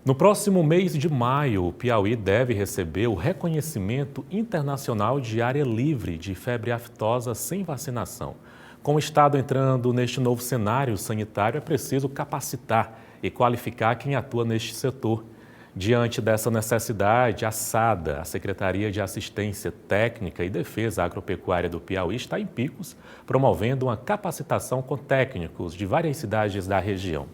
No próximo mês de maio, o Piauí deve receber o reconhecimento internacional de área livre de febre aftosa sem vacinação. Com o Estado entrando neste novo cenário sanitário, é preciso capacitar e qualificar quem atua neste setor. Diante dessa necessidade, a SADA, a Secretaria de Assistência Técnica e Defesa Agropecuária do Piauí, está em Picos, promovendo uma capacitação com técnicos de várias cidades da região.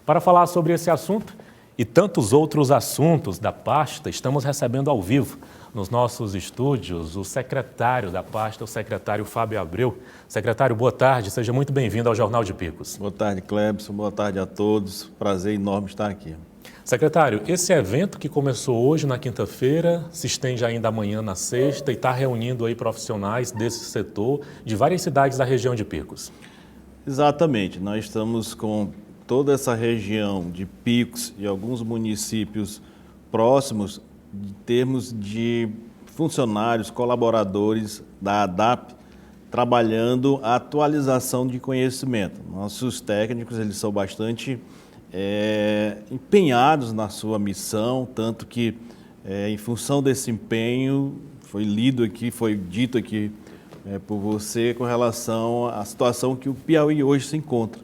Para falar sobre esse assunto e tantos outros assuntos da pasta, estamos recebendo ao vivo nos nossos estúdios o secretário da pasta, o secretário Fábio Abreu. Secretário, boa tarde, seja muito bem-vindo ao Jornal de Picos. Boa tarde, Clebson, boa tarde a todos, prazer enorme estar aqui. Secretário, esse evento que começou hoje na quinta-feira, se estende ainda amanhã na sexta e está reunindo aí profissionais desse setor de várias cidades da região de Picos. Exatamente, nós estamos com toda essa região de Picos e alguns municípios próximos em termos de funcionários, colaboradores da ADAP, trabalhando a atualização de conhecimento. Nossos técnicos, eles são bastante empenhados na sua missão, tanto que em função desse empenho foi lido aqui, foi dito aqui por você com relação à situação que o Piauí hoje se encontra.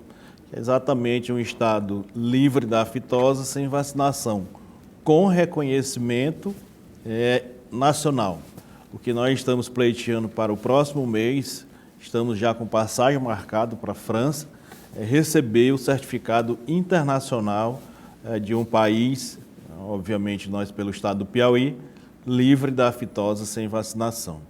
É exatamente um estado livre da aftosa sem vacinação, com reconhecimento nacional. O que nós estamos pleiteando para o próximo mês, estamos já com passagem marcado para a França, receber o certificado internacional de um país, obviamente nós pelo estado do Piauí, livre da aftosa sem vacinação.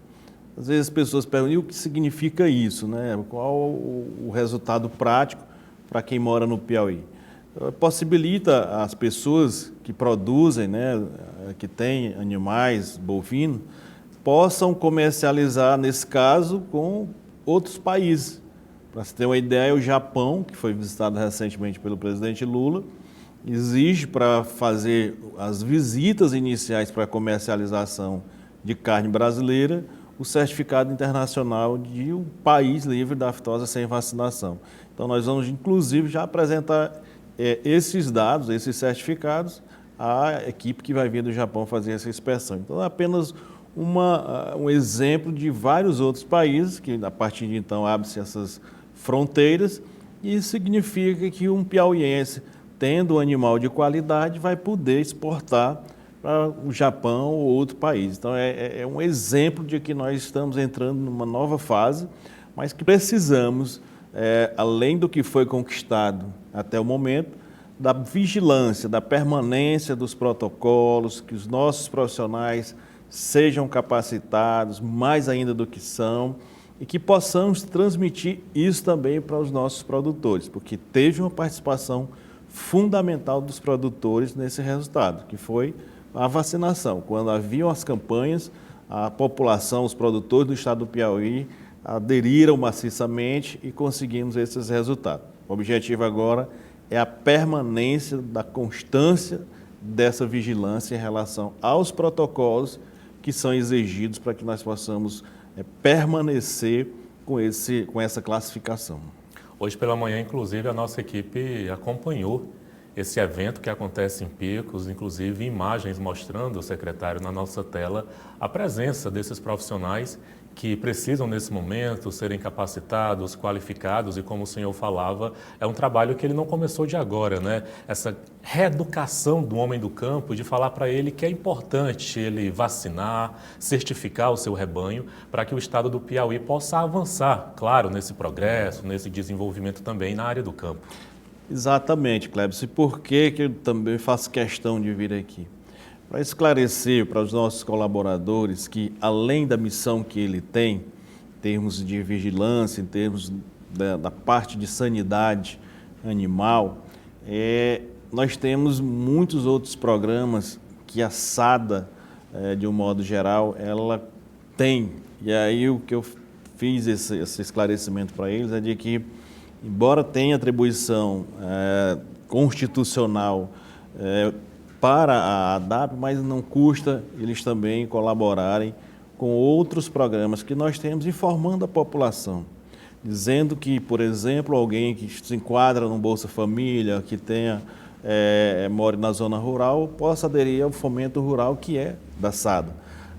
Às vezes as pessoas perguntam, e o que significa isso, né? Qual o resultado prático para quem mora no Piauí? Possibilita as pessoas que produzem, né, que têm animais bovinos, possam comercializar, nesse caso, com outros países. Para você ter uma ideia, o Japão, que foi visitado recentemente pelo presidente Lula, exige para fazer as visitas iniciais para a comercialização de carne brasileira o certificado internacional de um país livre da aftosa sem vacinação. Então, nós vamos, inclusive, já apresentar esses dados, esses certificados, à equipe que vai vir do Japão fazer essa inspeção. Então, é apenas um exemplo de vários outros países que, a partir de então, abrem-se essas fronteiras, e isso significa que um piauiense, tendo um animal de qualidade, vai poder exportar para o Japão ou outro país. Então, é um exemplo de que nós estamos entrando numa nova fase, mas que precisamos, além do que foi conquistado até o momento, da vigilância, da permanência dos protocolos, que os nossos profissionais sejam capacitados, mais ainda do que são, e que possamos transmitir isso também para os nossos produtores, porque teve uma participação fundamental dos produtores nesse resultado, que foi a vacinação. Quando haviam as campanhas, a população, os produtores do estado do Piauí aderiram maciçamente e conseguimos esses resultados. O objetivo agora é a permanência da constância dessa vigilância em relação aos protocolos que são exigidos para que nós possamos permanecer com essa classificação. Hoje pela manhã, inclusive, a nossa equipe acompanhou esse evento que acontece em Picos, inclusive imagens mostrando, secretário, na nossa tela, a presença desses profissionais que precisam, nesse momento, serem capacitados, qualificados e, como o senhor falava, é um trabalho que ele não começou de agora, né? Essa reeducação do homem do campo, de falar para ele que é importante ele vacinar, certificar o seu rebanho, para que o estado do Piauí possa avançar, claro, nesse progresso, nesse desenvolvimento também na área do campo. Exatamente, Clebson. E por que eu também faço questão de vir aqui? Para esclarecer para os nossos colaboradores que, além da missão que ele tem, em termos de vigilância, em termos da parte de sanidade animal, nós temos muitos outros programas que a SADA, de um modo geral, ela tem. E aí o que eu fiz esse esclarecimento para eles é de que, embora tenha atribuição constitucional para a ADAP, mas não custa eles também colaborarem com outros programas que nós temos informando a população, dizendo que, por exemplo, alguém que se enquadra no Bolsa Família, que tenha more na zona rural possa aderir ao fomento rural que é da SADA.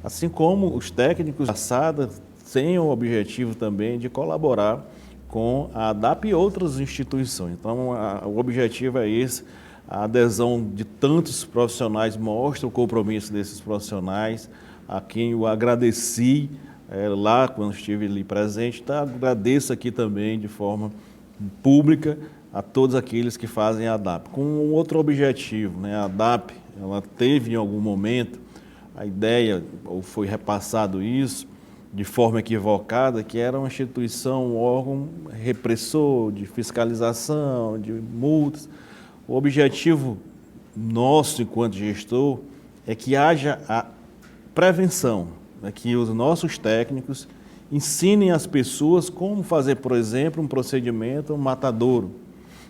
Assim como os técnicos da SADA têm o objetivo também de colaborar com a ADAP e outras instituições. Então, o objetivo é esse. A adesão de tantos profissionais mostra o compromisso desses profissionais, a quem eu agradeci lá quando estive ali presente. Então, agradeço aqui também de forma pública a todos aqueles que fazem a ADAP. Com um outro objetivo, né? A ADAP, ela teve em algum momento a ideia, ou foi repassado isso, de forma equivocada, que era uma instituição, um órgão repressor de fiscalização, de multas. O objetivo nosso, enquanto gestor, é que haja a prevenção, né, que os nossos técnicos ensinem as pessoas como fazer, por exemplo, um procedimento, um matadouro,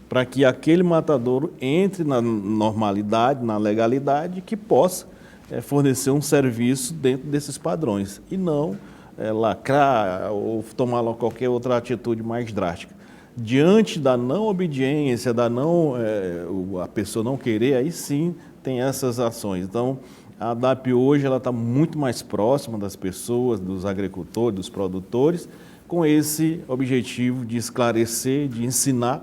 para que aquele matadouro entre na normalidade, na legalidade, que possa fornecer um serviço dentro desses padrões, e não lacrar ou tomar qualquer outra atitude mais drástica. Diante da não obediência, a pessoa não querer, aí sim tem essas ações. Então, a ADAP hoje está muito mais próxima das pessoas, dos agricultores, dos produtores, com esse objetivo de esclarecer, de ensinar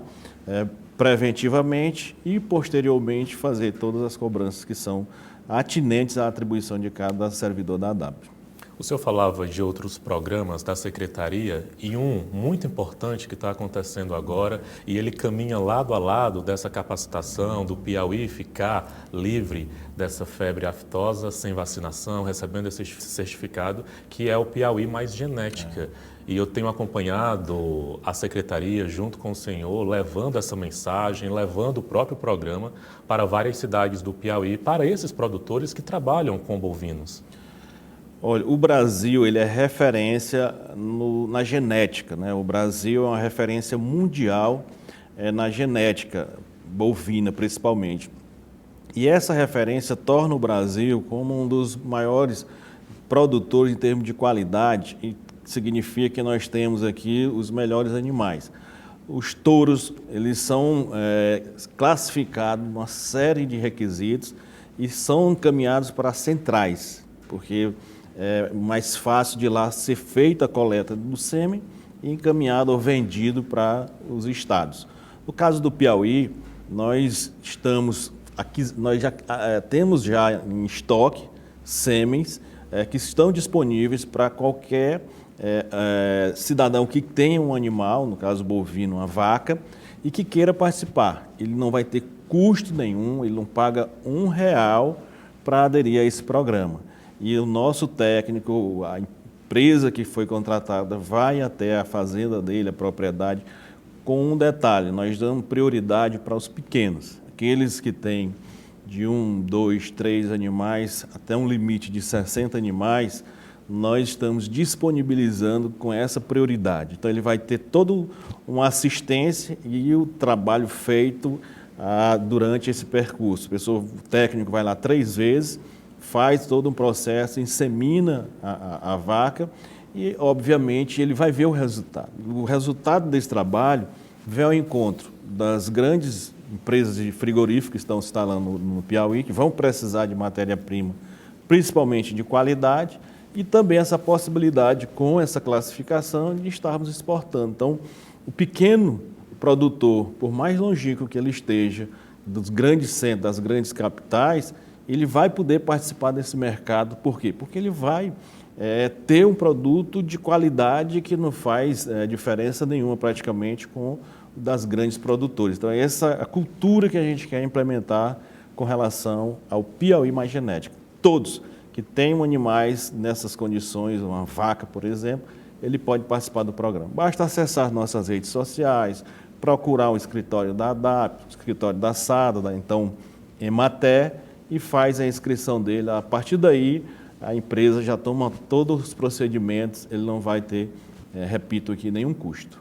preventivamente e, posteriormente, fazer todas as cobranças que são atinentes à atribuição de cada servidor da ADAP. O senhor falava de outros programas da Secretaria e um muito importante que está acontecendo agora, e ele caminha lado a lado dessa capacitação do Piauí ficar livre dessa febre aftosa sem vacinação, recebendo esse certificado, que é o Piauí Mais Genética. E eu tenho acompanhado a Secretaria, junto com o senhor, levando essa mensagem, levando o próprio programa para várias cidades do Piauí, para esses produtores que trabalham com bovinos. Olha, o Brasil ele é referência na genética, né? O Brasil é uma referência mundial na genética bovina, principalmente. E essa referência torna o Brasil como um dos maiores produtores em termos de qualidade, e significa que nós temos aqui os melhores animais. Os touros, eles são classificados numa série de requisitos e são encaminhados para centrais, porque é mais fácil de lá ser feita a coleta do sêmen e encaminhado ou vendido para os estados. No caso do Piauí, nós já temos já em estoque sêmens que estão disponíveis para qualquer cidadão que tenha um animal, no caso bovino, uma vaca, e que queira participar. Ele não vai ter custo nenhum, ele não paga R$1 para aderir a esse programa. E o nosso técnico, a empresa que foi contratada, vai até a fazenda dele, a propriedade, com um detalhe: nós damos prioridade para os pequenos, aqueles que têm de 1, 2, 3 animais, até um limite de 60 animais, nós estamos disponibilizando com essa prioridade. Então ele vai ter toda uma assistência e o trabalho feito durante esse percurso. O técnico vai lá 3 vezes, faz todo um processo, insemina a vaca e, obviamente, ele vai ver o resultado. O resultado desse trabalho vem ao encontro das grandes empresas de frigorífico que estão se instalando no Piauí, que vão precisar de matéria-prima, principalmente de qualidade, e também essa possibilidade, com essa classificação, de estarmos exportando. Então, o pequeno produtor, por mais longínquo que ele esteja, dos grandes centros, das grandes capitais, ele vai poder participar desse mercado. Por quê? Porque ele vai ter um produto de qualidade que não faz diferença nenhuma praticamente com o das grandes produtores. Então, essa é a cultura que a gente quer implementar com relação ao Piauí Mais Genética. Todos que tenham animais nessas condições, uma vaca, por exemplo, ele pode participar do programa. Basta acessar nossas redes sociais, procurar o escritório da ADAP, o escritório da SADA, então Emater, e faz a inscrição dele. A partir daí, a empresa já toma todos os procedimentos, ele não vai ter, repito aqui, nenhum custo.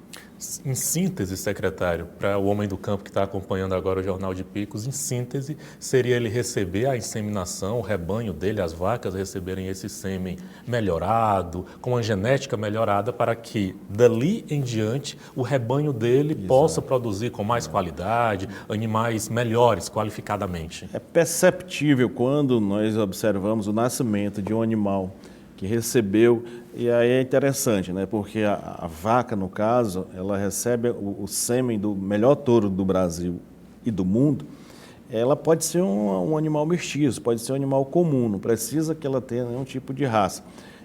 Em síntese, secretário, para o homem do campo que está acompanhando agora o Jornal de Picos, em síntese, seria ele receber a inseminação, o rebanho dele, as vacas receberem esse sêmen melhorado, com a genética melhorada, para que dali em diante o rebanho dele possa produzir com mais qualidade, animais melhores qualificadamente. É perceptível quando nós observamos o nascimento de um animal que recebeu, e aí é interessante, né? Porque a vaca, no caso, ela recebe o sêmen do melhor touro do Brasil e do mundo. Ela pode ser um animal mestiço, pode ser um animal comum, não precisa que ela tenha nenhum tipo de raça.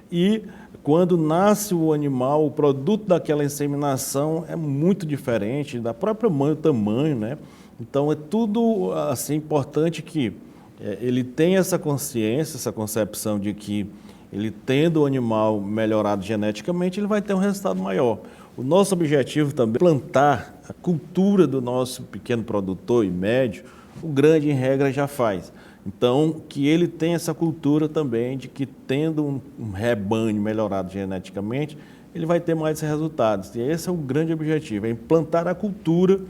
E quando nasce o animal, o produto daquela inseminação é muito diferente da própria mãe, o tamanho, né? Então é tudo assim importante que ele tenha essa consciência, essa concepção de que ele tendo o animal melhorado geneticamente, ele vai ter um resultado maior. O nosso objetivo também é plantar a cultura do nosso pequeno produtor e médio, o grande, em regra, já faz. Então, que ele tenha essa cultura também de que, tendo um rebanho melhorado geneticamente, ele vai ter mais resultados. E esse é o grande objetivo, é implantar a cultura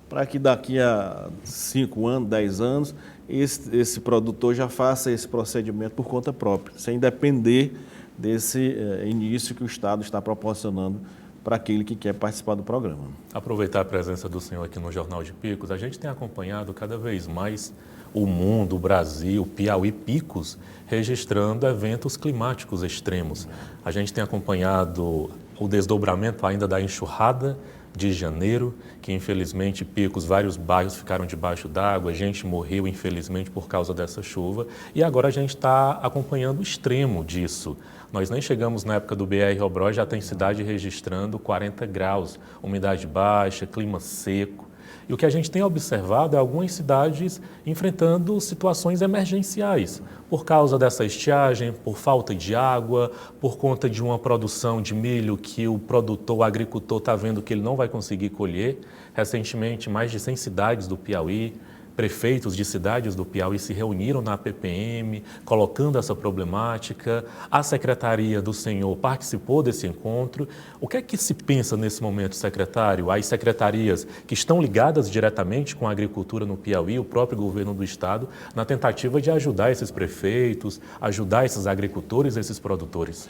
para que daqui a 5 anos, 10 anos, esse produtor já faça esse procedimento por conta própria, sem depender desse início que o Estado está proporcionando para aquele que quer participar do programa. Aproveitar a presença do senhor aqui no Jornal de Picos, a gente tem acompanhado cada vez mais o mundo, o Brasil, Piauí Picos, registrando eventos climáticos extremos. A gente tem acompanhado o desdobramento ainda da enxurrada de janeiro, que infelizmente Picos, vários bairros ficaram debaixo d'água, gente morreu infelizmente por causa dessa chuva, e agora a gente está acompanhando o extremo disso. Nós nem chegamos na época do BR-Obró, já tem cidade registrando 40 graus, umidade baixa, clima seco. E o que a gente tem observado é algumas cidades enfrentando situações emergenciais, por causa dessa estiagem, por falta de água, por conta de uma produção de milho que o produtor, o agricultor está vendo que ele não vai conseguir colher. Recentemente, mais de 100 cidades do Piauí, prefeitos de cidades do Piauí se reuniram na PPM, colocando essa problemática. A secretaria do senhor participou desse encontro. O que é que se pensa nesse momento, secretário? As secretarias que estão ligadas diretamente com a agricultura no Piauí, o próprio governo do estado, na tentativa de ajudar esses prefeitos, ajudar esses agricultores, esses produtores.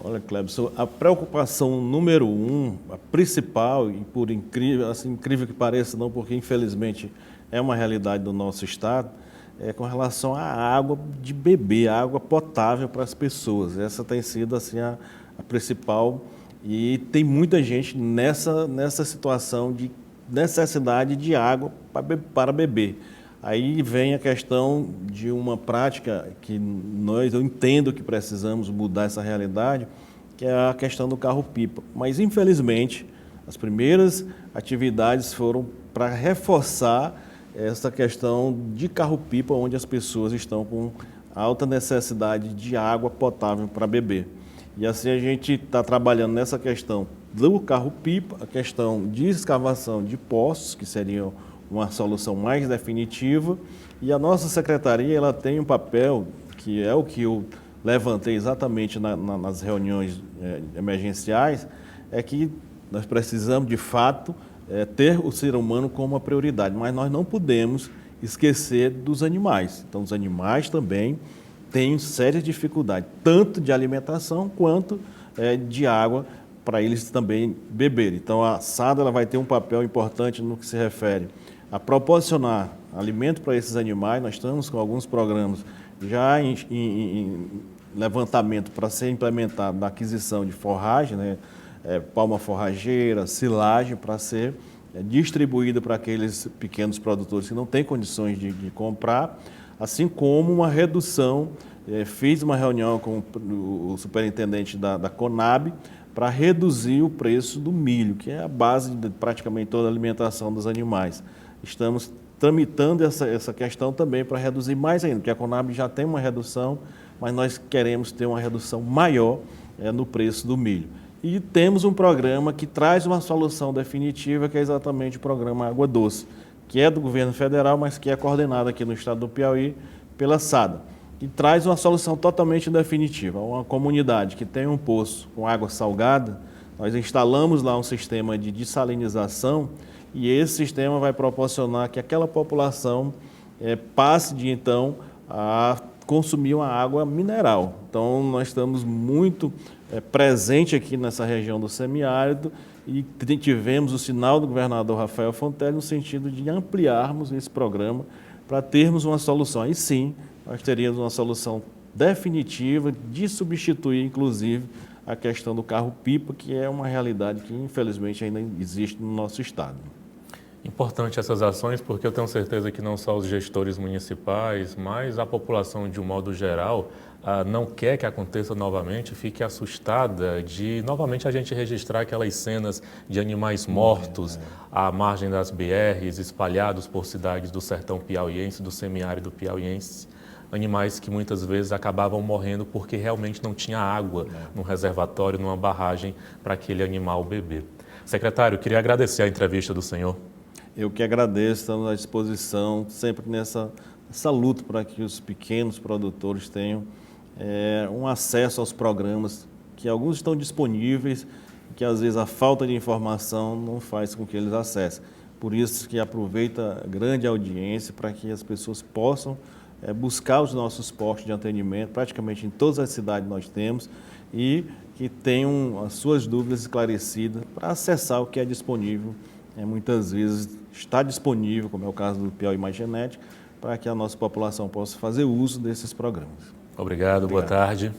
Olha, Clebson, a preocupação número 1, a principal, e por incrível, assim, incrível que pareça, não, porque infelizmente é uma realidade do nosso estado, é com relação à água de beber, a água potável para as pessoas. Essa tem sido assim, a principal, e tem muita gente nessa situação de necessidade de água para beber. Aí vem a questão de uma prática que eu entendo que precisamos mudar essa realidade, que é a questão do carro-pipa. Mas, infelizmente, as primeiras atividades foram para reforçar essa questão de carro-pipa, onde as pessoas estão com alta necessidade de água potável para beber. E assim a gente está trabalhando nessa questão do carro-pipa, a questão de escavação de poços, que seriam uma solução mais definitiva, e a nossa secretaria ela tem um papel, que é o que eu levantei exatamente nas reuniões emergenciais, é que nós precisamos, de fato, ter o ser humano como uma prioridade, mas nós não podemos esquecer dos animais. Então, os animais também têm sérias dificuldades, tanto de alimentação quanto de água, para eles também beberem. Então, a SADA ela vai ter um papel importante no que se refere a proporcionar alimento para esses animais. Nós estamos com alguns programas já em levantamento para ser implementado na aquisição de forragem, né? Palma forrageira, silagem, para ser distribuída para aqueles pequenos produtores que não têm condições de comprar, assim como uma redução. Fiz uma reunião com o superintendente da Conab para reduzir o preço do milho, que é a base de praticamente toda a alimentação dos animais. Estamos tramitando essa questão também para reduzir mais ainda, porque a Conab já tem uma redução, mas nós queremos ter uma redução maior no preço do milho. E temos um programa que traz uma solução definitiva, que é exatamente o programa Água Doce, que é do governo federal, mas que é coordenado aqui no estado do Piauí pela SADA, que traz uma solução totalmente definitiva. Uma comunidade que tem um poço com água salgada Nós instalamos lá um sistema de dessalinização e esse sistema vai proporcionar que aquela população passe de então a consumir uma água mineral. Então nós estamos muito presente aqui nessa região do semiárido e tivemos o sinal do governador Rafael Fontelli no sentido de ampliarmos esse programa para termos uma solução. Aí sim, nós teríamos uma solução definitiva de substituir, inclusive, a questão do carro-pipa, que é uma realidade que, infelizmente, ainda existe no nosso estado. Importante essas ações, porque eu tenho certeza que não só os gestores municipais, mas a população de um modo geral não quer que aconteça novamente, fique assustada de novamente a gente registrar aquelas cenas de animais mortos à margem das BRs, espalhados por cidades do sertão piauiense, do semiárido piauiense. Animais que muitas vezes acabavam morrendo porque realmente não tinha água num reservatório, numa barragem para aquele animal beber. Secretário, queria agradecer a entrevista do senhor. Eu que agradeço, estamos à disposição, sempre nessa luta para que os pequenos produtores tenham um acesso aos programas, que alguns estão disponíveis, que às vezes a falta de informação não faz com que eles acessem. Por isso que aproveita a grande audiência para que as pessoas possam buscar os nossos postos de atendimento, praticamente em todas as cidades nós temos, e que tenham as suas dúvidas esclarecidas para acessar o que é disponível. Muitas vezes está disponível, como é o caso do Piauí Mais Genética, para que a nossa população possa fazer uso desses programas. Obrigado. Boa tarde.